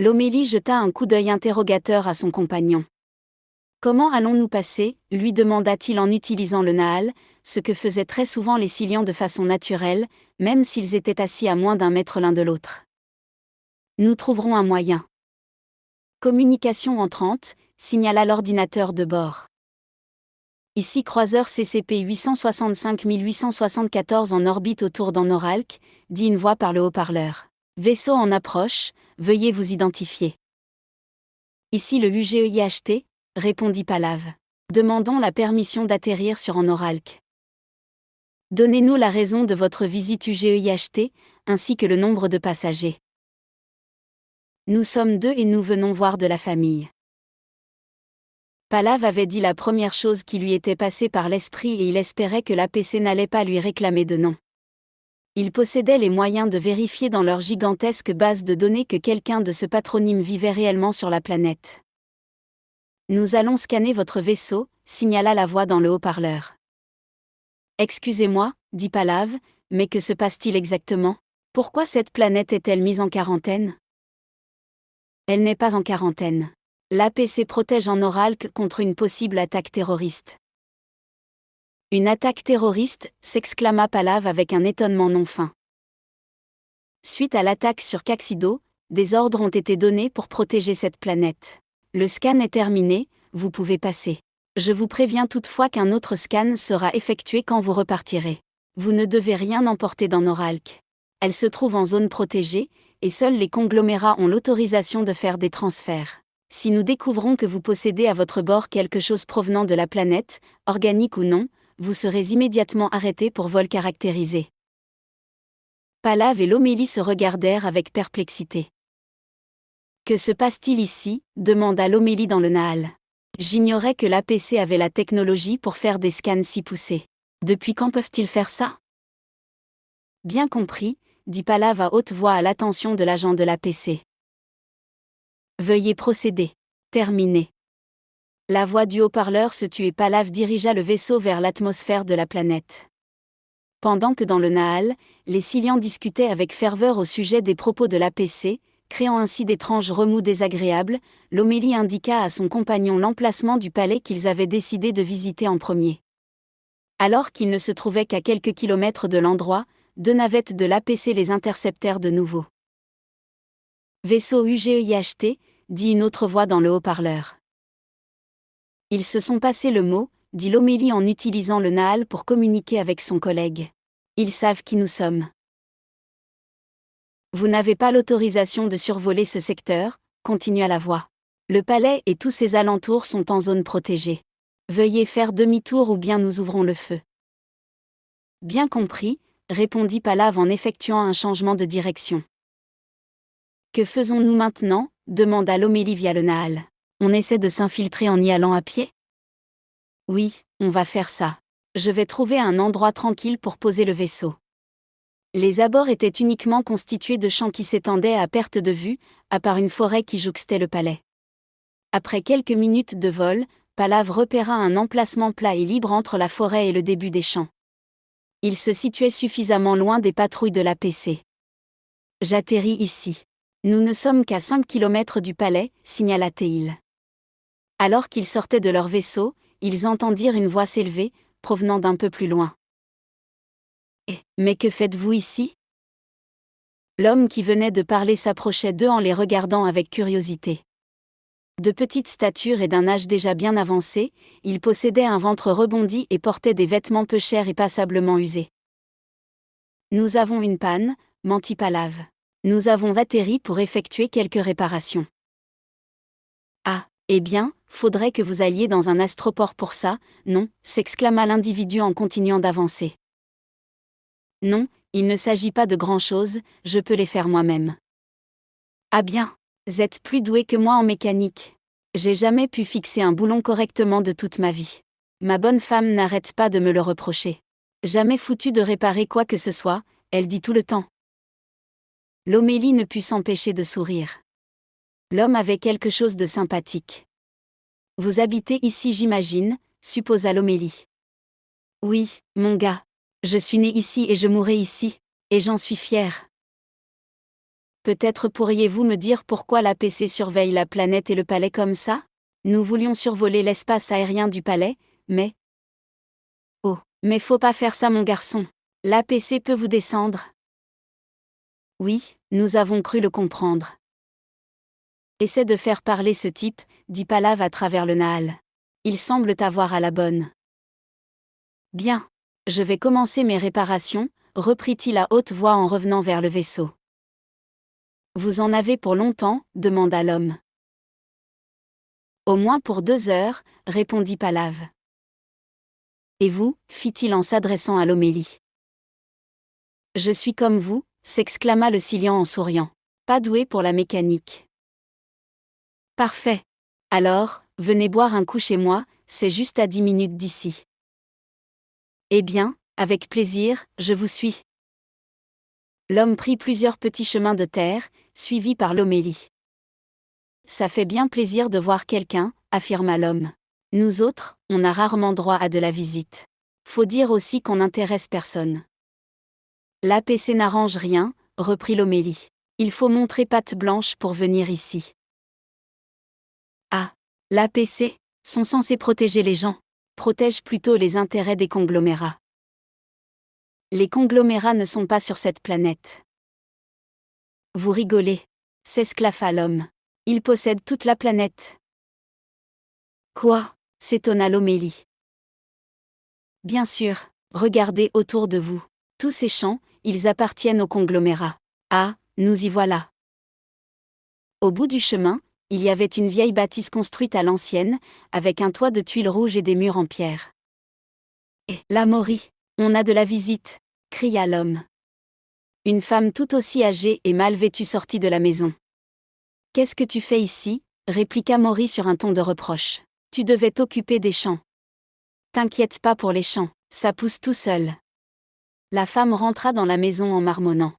L'Homélie jeta un coup d'œil interrogateur à son compagnon. « Comment allons-nous passer ?» lui demanda-t-il en utilisant le Nahal, ce que faisaient très souvent les Silians de façon naturelle, même s'ils étaient assis à moins d'1 mètre l'un de l'autre. « Nous trouverons un moyen. » Communication entrante, signala l'ordinateur de bord. Ici croiseur CCP 865 874 en orbite autour d'Anoralk, dit une voix par le haut-parleur. Vaisseau en approche, veuillez vous identifier. Ici le UGEIHT, répondit Pallav. Demandons la permission d'atterrir sur Anoralk. Donnez-nous la raison de votre visite UGEIHT, ainsi que le nombre de passagers. Nous sommes 2 et nous venons voir de la famille. Pallav avait dit la première chose qui lui était passée par l'esprit et il espérait que l'APC n'allait pas lui réclamer de nom. Ils possédaient les moyens de vérifier dans leur gigantesque base de données que quelqu'un de ce patronyme vivait réellement sur la planète. Nous allons scanner votre vaisseau, signala la voix dans le haut-parleur. Excusez-moi, dit Pallav, mais que se passe-t-il exactement ? Pourquoi cette planète est-elle mise en quarantaine ? Elle n'est pas en quarantaine. L'APC protège Anoralk contre une possible attaque terroriste. Une attaque terroriste, s'exclama Pallav avec un étonnement non fin. Suite à l'attaque sur Caxido, des ordres ont été donnés pour protéger cette planète. Le scan est terminé, vous pouvez passer. Je vous préviens toutefois qu'un autre scan sera effectué quand vous repartirez. Vous ne devez rien emporter d'Anoralk. Elle se trouve en zone protégée, et seuls les conglomérats ont l'autorisation de faire des transferts. Si nous découvrons que vous possédez à votre bord quelque chose provenant de la planète, organique ou non, vous serez immédiatement arrêté pour vol caractérisé. Pallav et l'Homélie se regardèrent avec perplexité. Que se passe-t-il ici ? demanda l'Homélie dans le Nahal. J'ignorais que l'APC avait la technologie pour faire des scans si poussés. Depuis quand peuvent-ils faire ça ? Bien compris, dit Pallav à haute voix à l'attention de l'agent de l'APC. Veuillez procéder. Terminé. La voix du haut-parleur se tut et Pallav dirigea le vaisseau vers l'atmosphère de la planète. Pendant que dans le Nahal, les Silians discutaient avec ferveur au sujet des propos de l'APC, créant ainsi d'étranges remous désagréables, l'Homélie indiqua à son compagnon l'emplacement du palais qu'ils avaient décidé de visiter en premier. Alors qu'ils ne se trouvaient qu'à quelques kilomètres de l'endroit, 2 navettes de l'APC les interceptèrent de nouveau. Vaisseau UGEIHT, dit une autre voix dans le haut-parleur. Ils se sont passés le mot, dit l'Homélie en utilisant le Nahal pour communiquer avec son collègue. Ils savent qui nous sommes. Vous n'avez pas l'autorisation de survoler ce secteur, continua la voix. Le palais et tous ses alentours sont en zone protégée. Veuillez faire demi-tour ou bien nous ouvrons le feu. Bien compris, répondit Palave en effectuant un changement de direction. Que faisons-nous maintenant demanda Lomélie via le Nahal. On essaie de s'infiltrer en y allant à pied? Oui, on va faire ça. Je vais trouver un endroit tranquille pour poser le vaisseau. Les abords étaient uniquement constitués de champs qui s'étendaient à perte de vue, à part une forêt qui jouxtait le palais. Après quelques minutes de vol, Palave repéra un emplacement plat et libre entre la forêt et le début des champs. Il se situait suffisamment loin des patrouilles de l'APC. J'atterris ici. Nous ne sommes qu'à 5 kilomètres du palais, signala Théil. Alors qu'ils sortaient de leur vaisseau, ils entendirent une voix s'élever, provenant d'un peu plus loin. Mais que faites-vous ici? L'homme qui venait de parler s'approchait d'eux en les regardant avec curiosité. De petite stature et d'un âge déjà bien avancé, il possédait un ventre rebondi et portait des vêtements peu chers et passablement usés. Nous avons une panne, mentit Palave. Nous avons atterri pour effectuer quelques réparations. Ah, eh bien, faudrait que vous alliez dans un astroport pour ça, non, s'exclama l'individu en continuant d'avancer. Non, il ne s'agit pas de grand-chose, je peux les faire moi-même. Ah bien, vous êtes plus doué que moi en mécanique. J'ai jamais pu fixer un boulon correctement de toute ma vie. Ma bonne femme n'arrête pas de me le reprocher. Jamais foutu de réparer quoi que ce soit, elle dit tout le temps. Lomélie ne put s'empêcher de sourire. L'homme avait quelque chose de sympathique. Vous habitez ici, j'imagine, supposa Lomélie. Oui, mon gars. Je suis né ici et je mourrai ici, et j'en suis fier. Peut-être pourriez-vous me dire pourquoi l'APC surveille la planète et le palais comme ça? Nous voulions survoler l'espace aérien du palais, mais... Oh, mais faut pas faire ça mon garçon. L'APC peut vous descendre. Oui, nous avons cru le comprendre. Essaie de faire parler ce type, dit Palave à travers le Nahal. Il semble t'avoir à la bonne. Bien. Je vais commencer mes réparations, reprit-il à haute voix en revenant vers le vaisseau. Vous en avez pour longtemps, demanda l'homme. Au moins pour 2 heures, répondit Palave. Et vous, fit-il en s'adressant à Lomélie. Je suis comme vous, s'exclama le Silian en souriant. Pas doué pour la mécanique. Parfait. Alors, venez boire un coup chez moi, c'est juste à 10 minutes d'ici. Eh bien, avec plaisir, je vous suis. L'homme prit plusieurs petits chemins de terre, suivis par Lomélie. Ça fait bien plaisir de voir quelqu'un, affirma l'homme. Nous autres, on a rarement droit à de la visite. Faut dire aussi qu'on n'intéresse personne. L'APC n'arrange rien, reprit Lomélie. Il faut montrer patte blanche pour venir ici. Ah, l'APC, sont censés protéger les gens, protègent plutôt les intérêts des conglomérats. Les conglomérats ne sont pas sur cette planète. Vous rigolez, s'esclaffa l'homme. Ils possèdent toute la planète. Quoi? S'étonna Lomélie. Bien sûr, regardez autour de vous. Tous ces champs, ils appartiennent aux conglomérats. Ah, nous y voilà. Au bout du chemin, il y avait une vieille bâtisse construite à l'ancienne, avec un toit de tuiles rouges et des murs en pierre. Et la Maury, on a de la visite, cria l'homme. Une femme tout aussi âgée et mal vêtue sortit de la maison. Qu'est-ce que tu fais ici? Répliqua Maury sur un ton de reproche. Tu devais t'occuper des champs. T'inquiète pas pour les champs, ça pousse tout seul. La femme rentra dans la maison en marmonnant.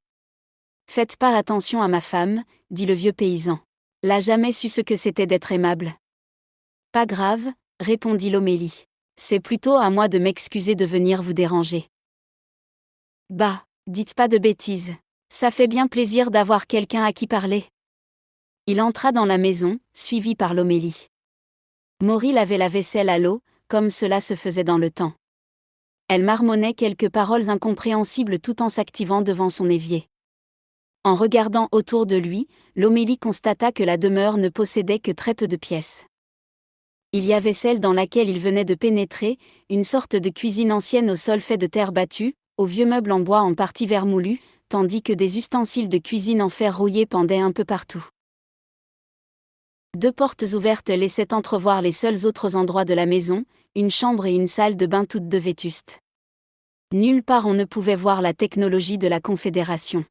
Faites pas attention à ma femme, dit le vieux paysan. L'a jamais su ce que c'était d'être aimable. Pas grave, répondit Lomélie. C'est plutôt à moi de m'excuser de venir vous déranger. Bah, dites pas de bêtises. Ça fait bien plaisir d'avoir quelqu'un à qui parler. Il entra dans la maison, suivi par Lomélie. Maury lavait la vaisselle à l'eau, comme cela se faisait dans le temps. Elle marmonnait quelques paroles incompréhensibles tout en s'activant devant son évier. En regardant autour de lui, Lomélie constata que la demeure ne possédait que très peu de pièces. Il y avait celle dans laquelle il venait de pénétrer, une sorte de cuisine ancienne au sol fait de terre battue, aux vieux meubles en bois en partie vermoulus, tandis que des ustensiles de cuisine en fer rouillé pendaient un peu partout. 2 portes ouvertes laissaient entrevoir les seuls autres endroits de la maison, une chambre et une salle de bain toutes deux vétustes. Nulle part on ne pouvait voir la technologie de la Confédération.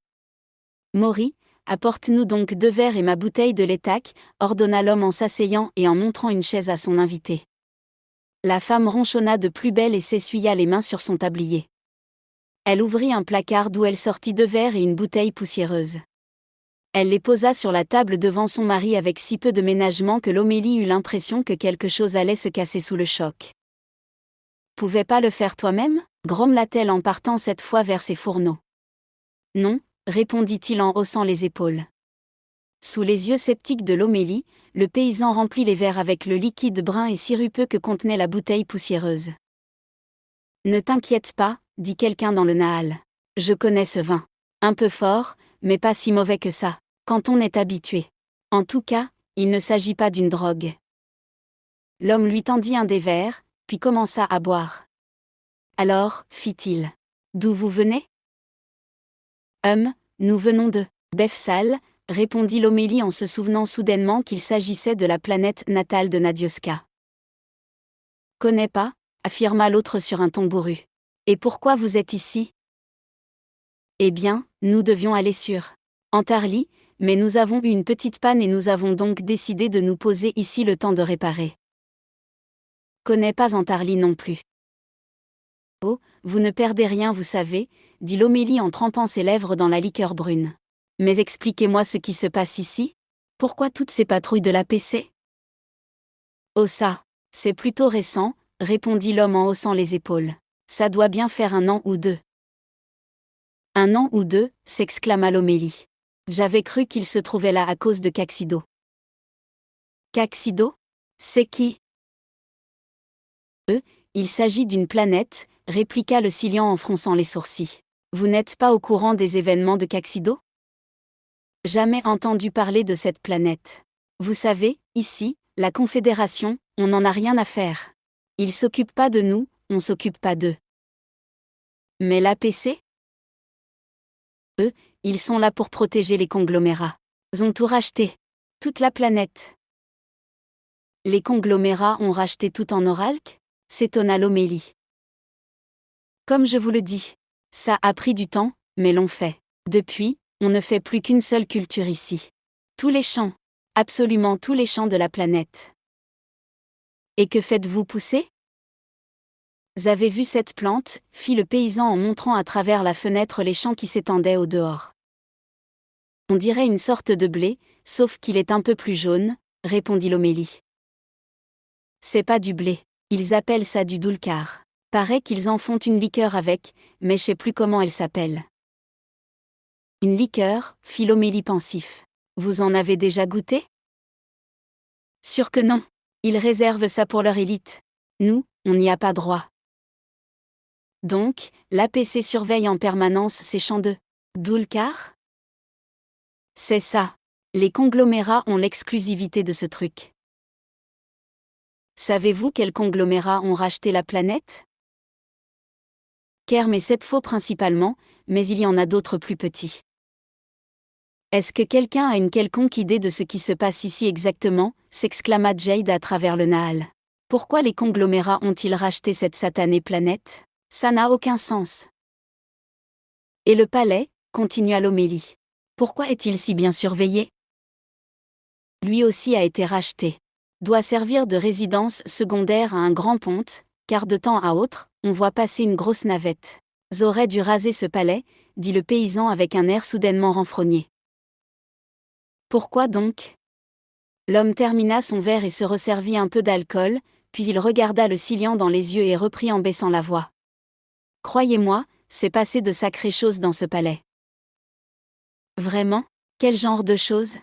Maury, apporte-nous donc 2 verres et ma bouteille de laittac, ordonna l'homme en s'asseyant et en montrant une chaise à son invité. La femme ronchonna de plus belle et s'essuya les mains sur son tablier. Elle ouvrit un placard d'où elle sortit 2 verres et une bouteille poussiéreuse. Elle les posa sur la table devant son mari avec si peu de ménagement que Lomélie eut l'impression que quelque chose allait se casser sous le choc. « Pouvais pas le faire toi-même » grommela-t-elle en partant cette fois vers ses fourneaux. « Non » répondit-il en haussant les épaules. Sous les yeux sceptiques de Lomélie, le paysan remplit les verres avec le liquide brun et sirupeux que contenait la bouteille poussiéreuse. « Ne t'inquiète pas, dit quelqu'un dans le Naal. Je connais ce vin. Un peu fort, mais pas si mauvais que ça, quand on est habitué. En tout cas, il ne s'agit pas d'une drogue. » L'homme lui tendit un des verres, puis commença à boire. « Alors, fit-il, d'où vous venez ? » Nous venons de Befsal, répondit Lomélie en se souvenant soudainement qu'il s'agissait de la planète natale de Nadioska. Connais pas, affirma l'autre sur un ton bourru. Et pourquoi vous êtes ici ? Eh bien, nous devions aller sur Antarli, mais nous avons eu une petite panne et nous avons donc décidé de nous poser ici le temps de réparer. Connais pas Antarli non plus. Oh, vous ne perdez rien, vous savez, dit Lomélie en trempant ses lèvres dans la liqueur brune. Mais expliquez-moi ce qui se passe ici. Pourquoi toutes ces patrouilles de l'APC ? Oh ça, c'est plutôt récent, répondit l'homme en haussant les épaules. Ça doit bien faire 1 an ou 2. 1 an ou 2, s'exclama Lomélie. J'avais cru qu'il se trouvait là à cause de Caxido. Caxido ? C'est qui ? Il s'agit d'une planète, répliqua le Silian en fronçant les sourcils. Vous n'êtes pas au courant des événements de Caxido ? Jamais entendu parler de cette planète. Vous savez, ici, la Confédération, on n'en a rien à faire. Ils s'occupent pas de nous, on s'occupe pas d'eux. Mais l'APC ? Eux, ils sont là pour protéger les conglomérats. Ils ont tout racheté. Toute la planète. Les conglomérats ont racheté tout en Oralk ? S'étonna Lomélie. Comme je vous le dis, ça a pris du temps, mais l'on fait. Depuis, on ne fait plus qu'une seule culture ici. Tous les champs. Absolument tous les champs de la planète. Et que faites-vous pousser ? Vous avez vu cette plante, fit le paysan en montrant à travers la fenêtre les champs qui s'étendaient au dehors. On dirait une sorte de blé, sauf qu'il est un peu plus jaune, répondit Lomélie. C'est pas du blé, ils appellent ça du doulkar. Paraît qu'ils en font une liqueur avec, mais je sais plus comment elle s'appelle. Une liqueur, fit Lomélie pensif. Vous en avez déjà goûté ? Sûr que non. Ils réservent ça pour leur élite. Nous, on n'y a pas droit. Donc, l'APC surveille en permanence ces champs de doulkar ? C'est ça. Les conglomérats ont l'exclusivité de ce truc. Savez-vous quels conglomérats ont racheté la planète ? Kerm et Sepfo principalement, mais il y en a d'autres plus petits. Est-ce que quelqu'un a une quelconque idée de ce qui se passe ici exactement ? S'exclama Jade à travers le Naal. Pourquoi les conglomérats ont-ils racheté cette satanée planète ? Ça n'a aucun sens. Et le palais, continua Lomélie. Pourquoi est-il si bien surveillé ? Lui aussi a été racheté. Doit servir de résidence secondaire à un grand ponte, car de temps à autre, on voit passer une grosse navette. J'aurais dû raser ce palais, dit le paysan avec un air soudainement renfrogné. Pourquoi donc ? L'homme termina son verre et se resservit un peu d'alcool, puis il regarda le Silian dans les yeux et reprit en baissant la voix. Croyez-moi, c'est passé de sacrées choses dans ce palais. Vraiment ? Quel genre de choses ?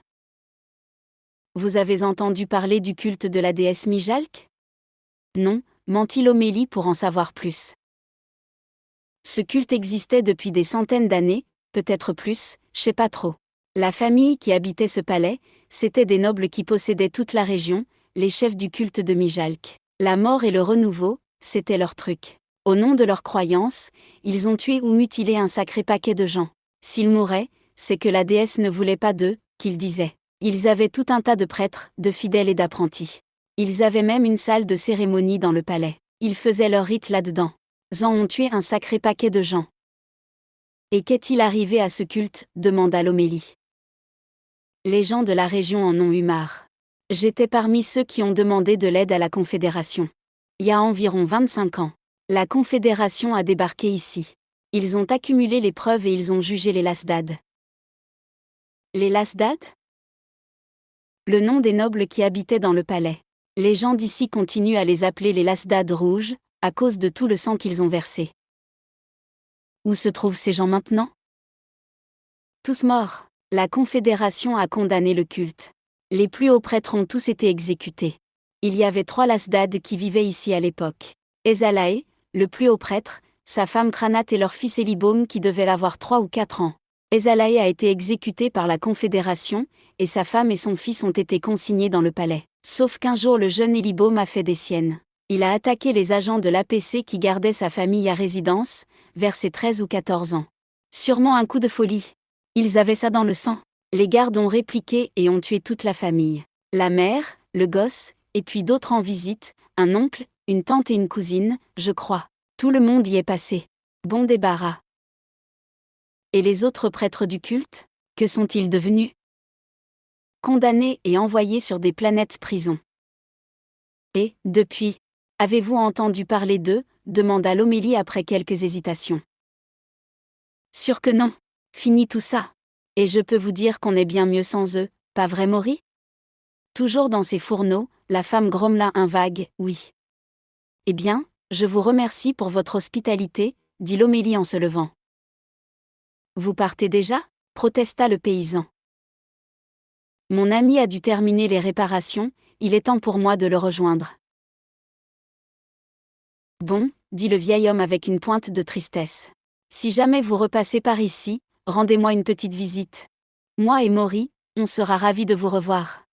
Vous avez entendu parler du culte de la déesse Mijalk ? Non, mentit Lomélie pour en savoir plus. Ce culte existait depuis des centaines d'années, peut-être plus, je sais pas trop. La famille qui habitait ce palais, c'étaient des nobles qui possédaient toute la région, les chefs du culte de Mijalk. La mort et le renouveau, c'était leur truc. Au nom de leurs croyances, ils ont tué ou mutilé un sacré paquet de gens. S'ils mouraient, c'est que la déesse ne voulait pas d'eux, qu'ils disaient. Ils avaient tout un tas de prêtres, de fidèles et d'apprentis. Ils avaient même une salle de cérémonie dans le palais. Ils faisaient leurs rites là-dedans. Ils ont tué un sacré paquet de gens. Et qu'est-il arrivé à ce culte demanda Lomélie. Les gens de la région en ont eu marre. J'étais parmi ceux qui ont demandé de l'aide à la Confédération. Il y a environ 25 ans. La Confédération a débarqué ici. Ils ont accumulé les preuves et ils ont jugé les Lasdad. Les Lasdad ? Le nom des nobles qui habitaient dans le palais. Les gens d'ici continuent à les appeler les Lasdad rouges, à cause de tout le sang qu'ils ont versé. Où se trouvent ces gens maintenant ? Tous morts. La Confédération a condamné le culte. Les plus hauts prêtres ont tous été exécutés. Il y avait 3 Lasdad qui vivaient ici à l'époque. Ezalaé, le plus haut prêtre, sa femme Kranat et leur fils Elibom qui devait avoir 3 ou 4 ans. Ezalaé a été exécuté par la Confédération, et sa femme et son fils ont été consignés dans le palais. Sauf qu'un jour le jeune Elibom a fait des siennes. Il a attaqué les agents de l'APC qui gardaient sa famille à résidence, vers ses 13 ou 14 ans. Sûrement un coup de folie. Ils avaient ça dans le sang. Les gardes ont répliqué et ont tué toute la famille. La mère, le gosse, et puis d'autres en visite, un oncle, une tante et une cousine, je crois. Tout le monde y est passé. Bon débarras. Et les autres prêtres du culte, que sont-ils devenus ? Condamnés et envoyés sur des planètes prison. Et, depuis, avez-vous entendu parler d'eux ? Demanda Lomélie après quelques hésitations. Sûr que non. Fini tout ça. Et je peux vous dire qu'on est bien mieux sans eux, pas vrai Maury ? Toujours dans ses fourneaux, la femme grommela un vague « oui ». Eh bien, je vous remercie pour votre hospitalité, dit Lomélie en se levant. Vous partez déjà ? Protesta le paysan. Mon ami a dû terminer les réparations, il est temps pour moi de le rejoindre. Bon, dit le vieil homme avec une pointe de tristesse. Si jamais vous repassez par ici, rendez-moi une petite visite. Moi et Maury, on sera ravis de vous revoir.